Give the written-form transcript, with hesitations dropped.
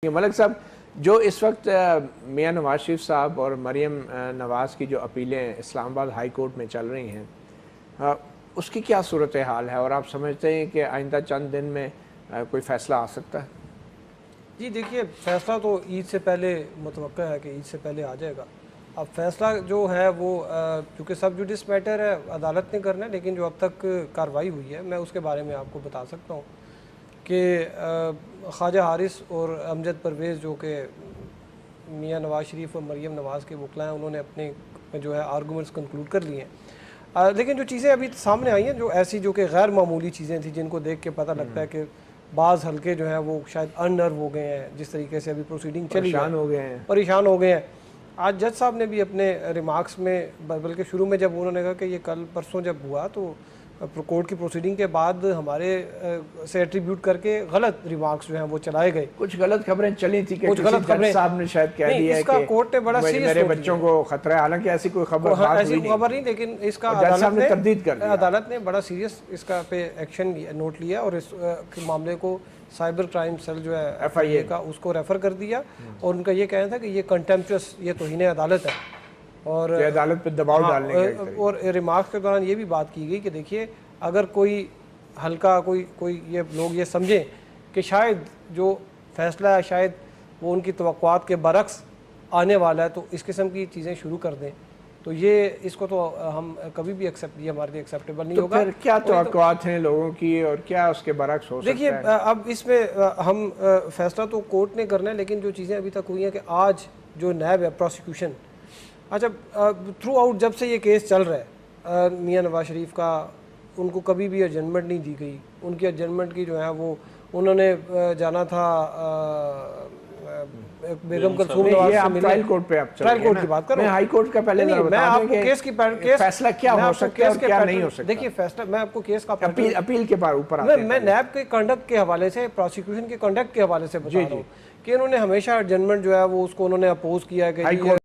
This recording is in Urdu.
ملک صاحب، جو اس وقت میاں نواز شریف صاحب اور مریم نواز کی جو اپیلیں اسلام آباد ہائی کورٹ میں چل رہی ہیں، اس کی کیا صورتحال ہے اور آپ سمجھتے ہیں کہ آئندہ چند دن میں کوئی فیصلہ آ سکتا ہے؟ جی دیکھیے، فیصلہ تو عید سے پہلے متوقع ہے کہ عید سے پہلے آ جائے گا۔ اب فیصلہ جو ہے وہ چونکہ سب جوڈیس میٹر ہے، عدالت نے کرنا ہے، لیکن جو اب تک کارروائی ہوئی ہے میں اس کے بارے میں آپ کو بتا سکتا ہوں کہ خواجہ حارث اور امجد پرویز جو کہ میاں نواز شریف اور مریم نواز کے وکلا ہیں، انہوں نے اپنے جو ہے آرگومنٹس کنکلوڈ کر لیے ہیں، لیکن جو چیزیں ابھی سامنے آئی ہیں جو ایسی جو کہ غیر معمولی چیزیں تھیں جن کو دیکھ کے پتہ لگتا ہے کہ بعض حلقے جو ہیں وہ شاید اننرو ہو گئے ہیں، جس طریقے سے ابھی پروسیڈنگ چلی ہے، پریشان ہو گئے ہیں۔ آج جج صاحب نے بھی اپنے ریمارکس میں، بلکہ شروع میں جب انہوں نے کہا کہ یہ کل پرسوں جب ہوا تو کورٹ کی پروسیڈنگ کے بعد ہمارے سے ایٹریبیوٹ کر کے غلط ریمارکس جو ہیں وہ چلائے گئے، کچھ غلط خبریں چلی تھی کہ کسی جج صاحب نے شاید کہہ دیا ہے کہ کورٹ نے بڑا سیریس میرے بچوں کو خطرہ ہے، حالانکہ ایسی کوئی خبر نہیں، لیکن اس کا عدالت نے بڑا سیریس اس کا پہ ایکشن نوٹ لیا اور اس معاملے کو سائبر کرائم سیل جو ہے ایف آئی اے کا اس کو ریفر کر دیا، اور ان کا یہ کہنا تھا کہ یہ کنٹمپچوس، یہ توہین عدالت ہے، اور عدالت پہ دباؤ ڈالنے کا۔ اور ریمارکس کے دوران یہ بھی بات کی گئی کہ دیکھیے، اگر کوئی ہلکا کوئی یہ لوگ یہ سمجھیں کہ شاید جو فیصلہ ہے شاید وہ ان کی توقعات کے برعکس آنے والا ہے تو اس قسم کی چیزیں شروع کر دیں، تو یہ اس کو تو ہم کبھی بھی یہ ہمارے لیے ایکسیپٹیبل نہیں ہوگا۔ پھر کیا توقعات ہیں لوگوں کی اور کیا اس کے برعکس ہو سکتا ہے؟ دیکھیے، اب اس میں ہم فیصلہ تو کورٹ نے کرنا ہے، لیکن جو چیزیں ابھی تک ہوئی ہیں کہ آج جو نیب ہے پروسیکیوشن، اچھا تھرو آؤٹ جب سے یہ کیس چل رہا ہے میاں نواز شریف کا، ان کو کبھی بھی ایڈجنمنٹ نہیں دی گئی۔ ان کی ایڈجنمنٹ کی جو ہے وہ انہوں نے جانا تھا بیگم کلثوم نواز سے ملنے، ٹرائل کورٹ پہ ٹرائل کورٹ کی بات کروں، میں ہائی کورٹ کا پہلے میں آپ کو کیس کی فیصلہ کیا ہو سکتا ہے اور کیا نہیں ہو سکتا۔ دیکھیے فیصلہ میں آپ کو کیس کا اپیل کے اوپر میں نیب کے کنڈکٹ کے حوالے سے، پروسیکیوشن کے کنڈکٹ کے حوالے سے بتا رہا ہوں کہ انہوں نے ہمیشہ ایڈجنمنٹ جو ہے وہ اس کو انہوں نے اپوز کیا ہے کہ